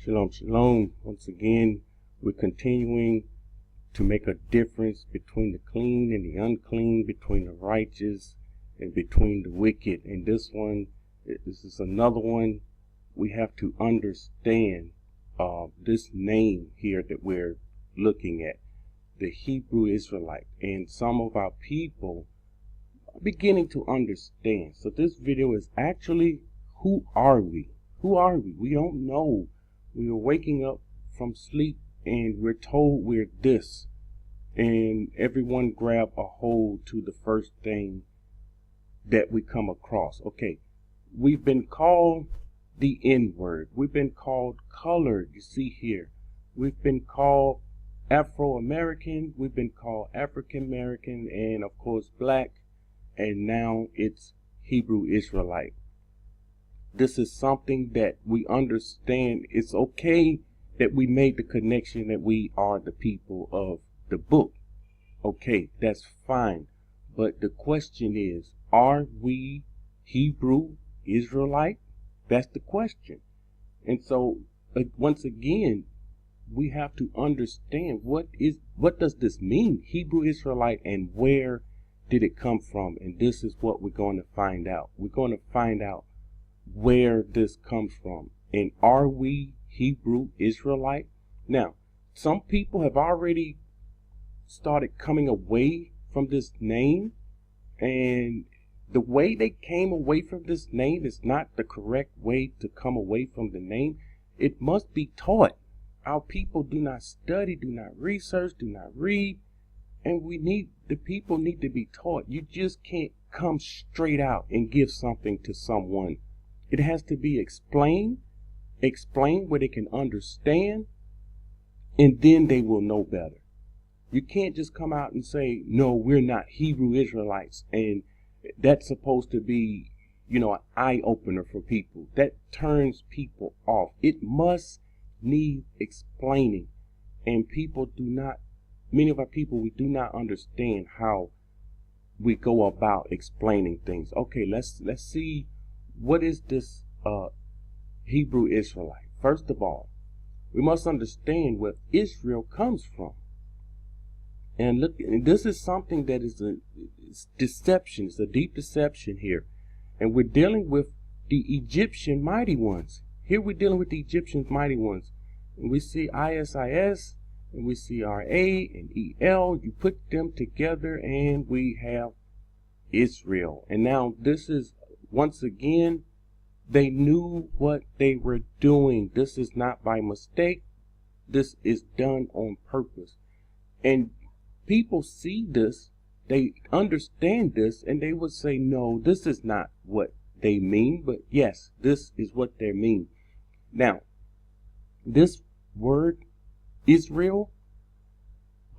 Shalom, shalom. Once again, we're continuing to make a difference between the clean and the unclean, between the righteous and between the wicked. And this is another one. We have to understand this name here that we're looking at, the Hebrew Israelite. And some of our people are beginning to understand. So this video is actually, who are we? Who are we? We don't know. We are waking up from sleep and we're told we're this. And everyone grab a hold to the first thing that we come across. Okay, we've been called the N-word. We've been called colored, you see here. We've been called Afro-American. We've been called African-American, and of course black. And now it's Hebrew Israelite. This is something that we understand. It's okay that we made the connection that we are the people of the book. Okay, that's fine. But the question is, are we Hebrew Israelite? That's the question. And so, once again, we have to understand what does this mean, Hebrew Israelite, and where did it come from? And this is what we're going to find out. We're going to find out where this comes from. And are we Hebrew Israelite? Now, some people have already started coming away from this name, and the way they came away from this name is not the correct way to come away from the name. It must be taught. Our people do not study, do not research, do not read, and the people need to be taught. You just can't come straight out and give something to someone. It has to be explained where they can understand, and then they will know better. You can't just come out and say, no, we're not Hebrew Israelites, and that's supposed to be, an eye-opener for people. That turns people off. It must need explaining, and many of our people, we do not understand how we go about explaining things. Okay, let's see, what is this Hebrew Israelite? First of all, we must understand where Israel comes from. And look, this is something that is it's deception. It's a deep deception here. And we're dealing with the Egyptian mighty ones. Here we're dealing with the Egyptian mighty ones. And we see ISIS, and we see RA and EL. You put them together and we have Israel. And now this is, once again, they knew what they were doing. This is not by mistake. This is done on purpose. And people see this, they understand this, and they would say, no, this is not what they mean. But yes, this is what they mean. Now, this word Israel,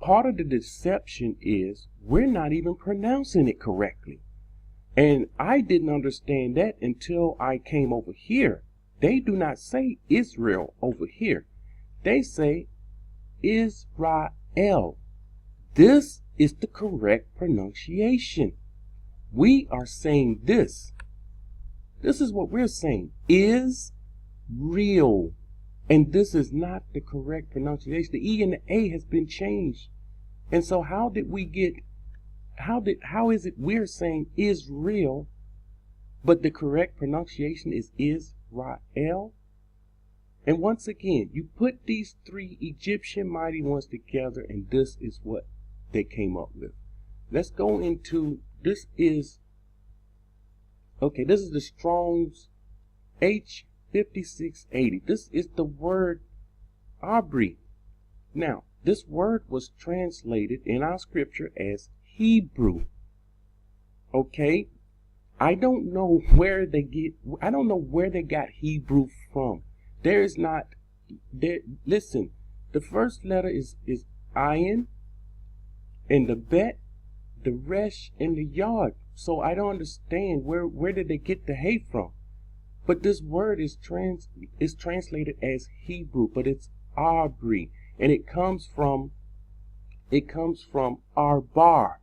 part of the deception is we're not even pronouncing it correctly. And I didn't understand that until I came over here. They do not say Israel over here. They say Israel. This is the correct pronunciation. We are saying this. This is what we're saying. Is real. And this is not the correct pronunciation. The E and the A has been changed. And so how is it we're saying Israel, but the correct pronunciation is Israel? And once again, you put these three Egyptian mighty ones together, and this is what they came up with. Let's go into, this is the Strong's H5680. This is the word Aubrey. Now, this word was translated in our scripture as Hebrew. Okay, I don't know where they got Hebrew from. Listen, the first letter is Ayin, and the Bet, the Resh, and the Yod. So I don't understand where did they get the Hay from? But this word is translated as Hebrew, but it's Aubrey, and it comes from Arbar.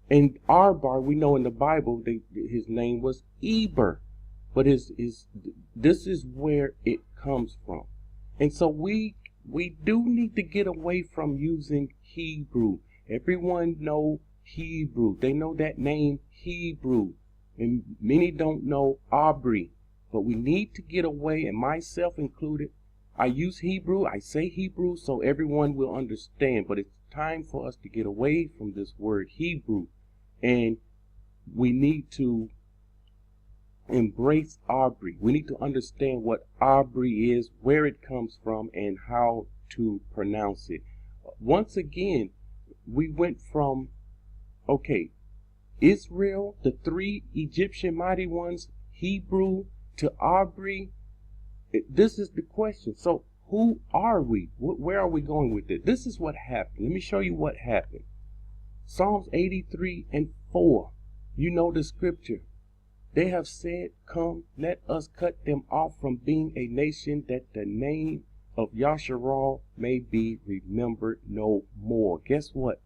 And Arbar, we know in the Bible, his name was Eber, but this is where it comes from. And so we do need to get away from using Hebrew. Everyone know Hebrew. They know that name Hebrew. And many don't know Aubrey. But we need to get away, and myself included. I use Hebrew, I say Hebrew so everyone will understand. But it's time for us to get away from this word Hebrew. And we need to embrace Aubrey. We need to understand what Aubrey is, where it comes from, and how to pronounce it. Once again, we went from, okay, Israel, the three Egyptian mighty ones, Hebrew, to Aubrey. This is the question. So who are we? Where are we going with it? This is what happened. Let me show you what happened. Psalms 83:4. You know the scripture. They have said, come, let us cut them off from being a nation, that the name of Yasharal may be remembered no more. Guess what?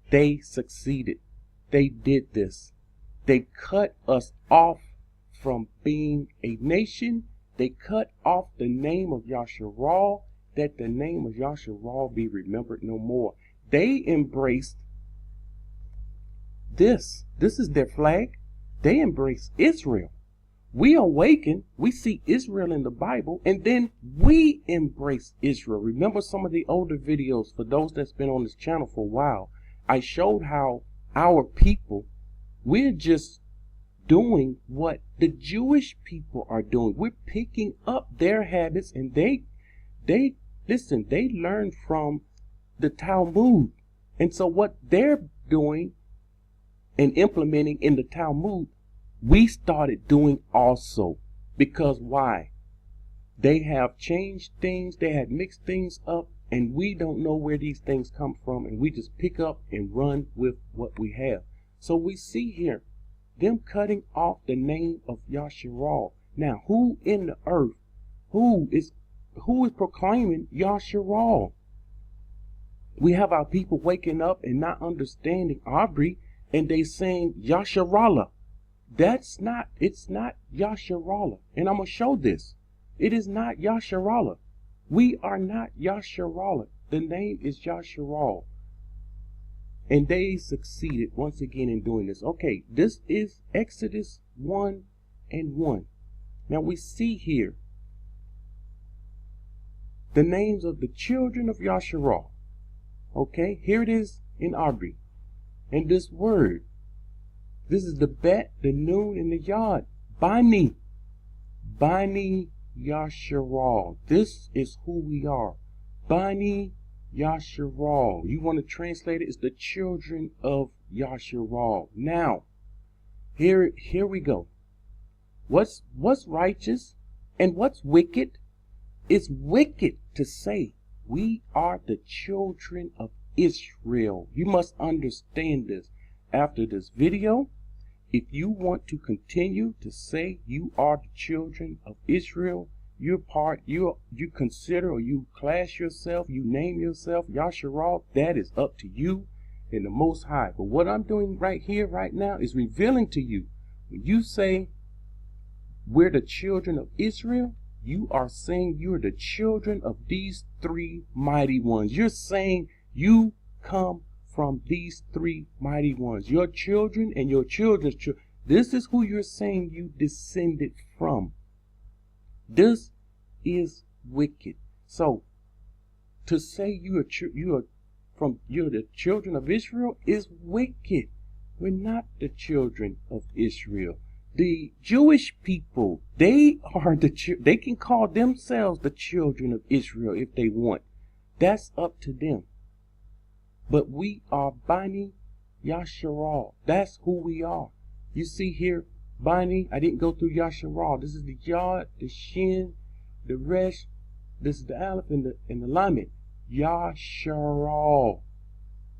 They succeeded. They did this. They cut us off from being a nation. They cut off the name of Yasharal, that the name of Yasharal be remembered no more. They embraced this. This is their flag. They embrace Israel. We awaken, we see Israel in the Bible, and then we embrace Israel. Remember some of the older videos, for those that's been on this channel for a while, I showed how our people, we're just doing what the Jewish people are doing. We're picking up their habits, and they learned from the Talmud. And so what they're doing and implementing in the Talmud, we started doing also. Because why? They have changed things, they had mixed things up, and we don't know where these things come from, and we just pick up and run with what we have. So we see here them cutting off the name of Yasharal. Now, who in the earth, who is proclaiming Yasharal? We have our people waking up and not understanding Aubrey, and they saying Yasharallah. It's not Yasharallah. And I'm going to show this. It is not Yasharallah. We are not Yasharallah. The name is Yasharal. And they succeeded once again in doing this. Okay, this is Exodus 1:1. Now we see here the names of the children of Yasharal. Okay, here it is in Aubrey. And this word, this is the bet, the noon, and the yod. Bani Yasharal. This is who we are. Bani Yasharal. You want to translate it? It's the children of Yasharal. Now, here we go. What's righteous and what's wicked? It's wicked to say we are the children of Israel. You must understand this. After this video, if you want to continue to say you are the children of Israel, you consider, or you class yourself, you name yourself Yasharal, that is up to you and the Most High. But what I'm doing right here, right now, is revealing to you, when you say we're the children of Israel, you are saying you're the children of these three mighty ones. You're saying you come from these three mighty ones. Your children and your children's children. This is who you're saying you descended from. This is wicked. So to say you're the children of Israel is wicked. We're not the children of Israel. The Jewish people, they can call themselves the children of Israel if they want. That's up to them. But we are Bani Yasharal. That's who we are. You see here, Bani, I didn't go through Yasharal. This is the Yod, the Shin, the Resh. This is the Aleph and the Lamed. Yasharal.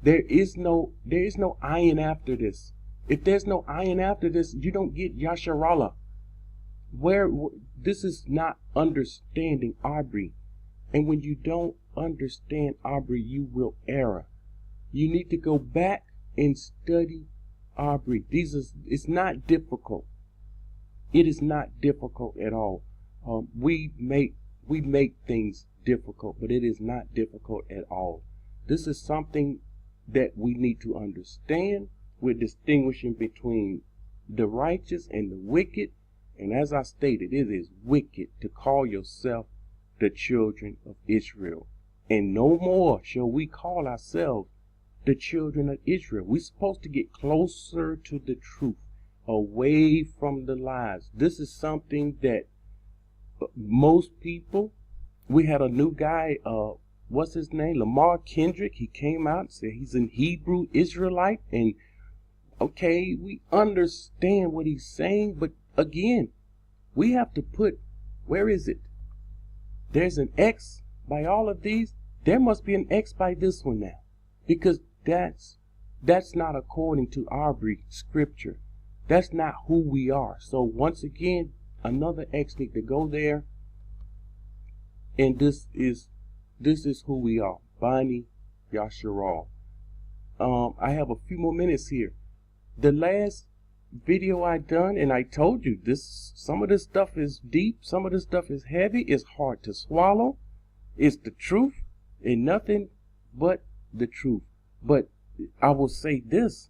There is no ayin after this. If there's no ayin after this, you don't get Yasharallah. This is not understanding Aubrey. And when you don't understand Aubrey, you will err. You need to go back and study Aubrey. It's not difficult. It is not difficult at all. We make things difficult, but it is not difficult at all. This is something that we need to understand. We're distinguishing between the righteous and the wicked. And as I stated, it is wicked to call yourself the children of Israel. And no more shall we call ourselves the children of Israel. We're supposed to get closer to the truth, away from the lies. This is something that most people, we had a new guy, what's his name? Lamar Kendrick. He came out and said he's an Hebrew Israelite. And okay, we understand what he's saying, but again, we have to put, where is it? There's an X by all of these. There must be an X by this one now, because that's not according to our scripture. That's not who we are. So once again, another X need to go there. And this is who we are. Bani Yasharal. I have a few more minutes here. The last video I done, and I told you this, some of this stuff is deep, some of this stuff is heavy, it's hard to swallow. It's the truth and nothing but the truth. But I will say this.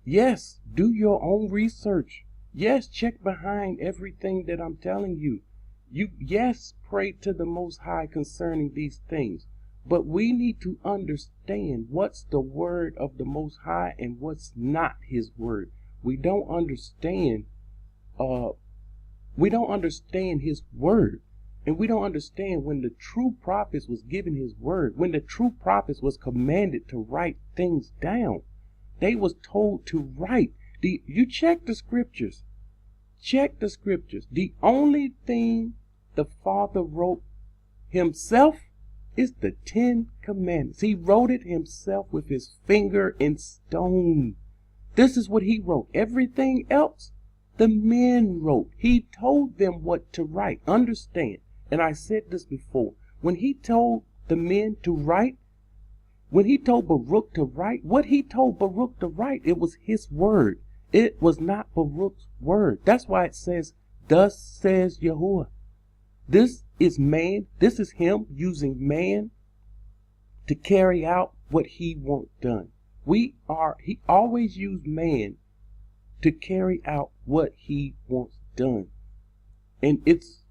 Yes, do your own research. Yes, check behind everything that I'm telling you. Yes, pray to the Most High concerning these things. But we need to understand what's the word of the Most High and what's not his word. We don't understand his word. And we don't understand when the true prophets was given his word, when the true prophets was commanded to write things down. They was told to write. You check the scriptures. Check the scriptures. The only thing the Father wrote himself is the 10 Commandments. He wrote it himself with his finger in stone. This is what he wrote. Everything else, the men wrote. He told them what to write. Understand. And I said this before. When he told the men to write, when he told Baruch to write, what he told Baruch to write, it was his word. It was not Baruch's word. That's why it says, thus says Yahuwah. This is man. This is him using man to carry out what he wants done. He always used man to carry out what he wants done. And it's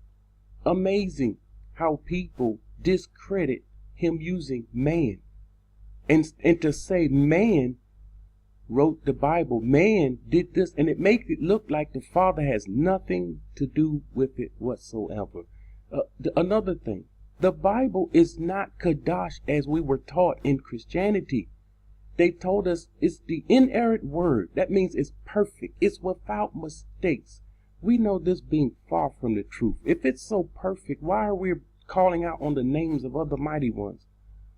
amazing how people discredit him using man. And to say man wrote the Bible, man did this, and it makes it look like the Father has nothing to do with it whatsoever. Another thing, the Bible is not Kadash as we were taught in Christianity. They told us it's the inerrant word. That means it's perfect. It's without mistakes. We know this being far from the truth. If it's so perfect, why are we calling out on the names of other mighty ones?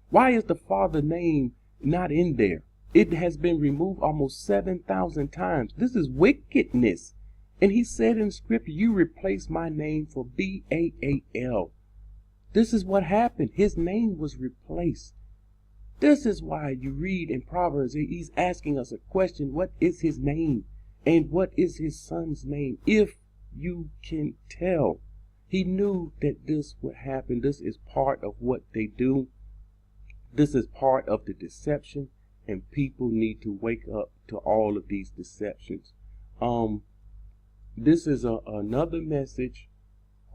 Why is the Father name not in there? It has been removed almost 7,000 times. This is wickedness. And he said in scripture, you replace my name for Baal. This is what happened. His name was replaced. This is why you read in Proverbs, he's asking us a question. What is his name? And what is his son's name? If you can tell. He knew that this would happen. This is part of what they do. This is part of the deception. And people need to wake up to all of these deceptions. This is another message.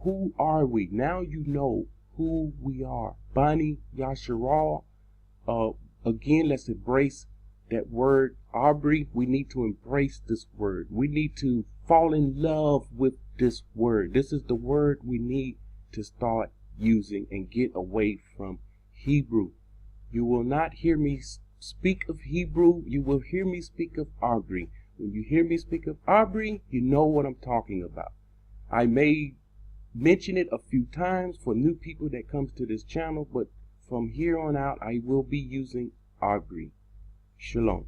Who are we? Now you know who we are. Bani Yasharal. Again, let's embrace that word, Aubrey. We need to embrace this word. We need to fall in love with this word. This is the word we need to start using and get away from Hebrew. You will not hear me speak of Hebrew. You will hear me speak of Aubrey. When you hear me speak of Aubrey, you know what I'm talking about. I may mention it a few times for new people that comes to this channel, but from here on out, I will be using Aubrey. Shalom.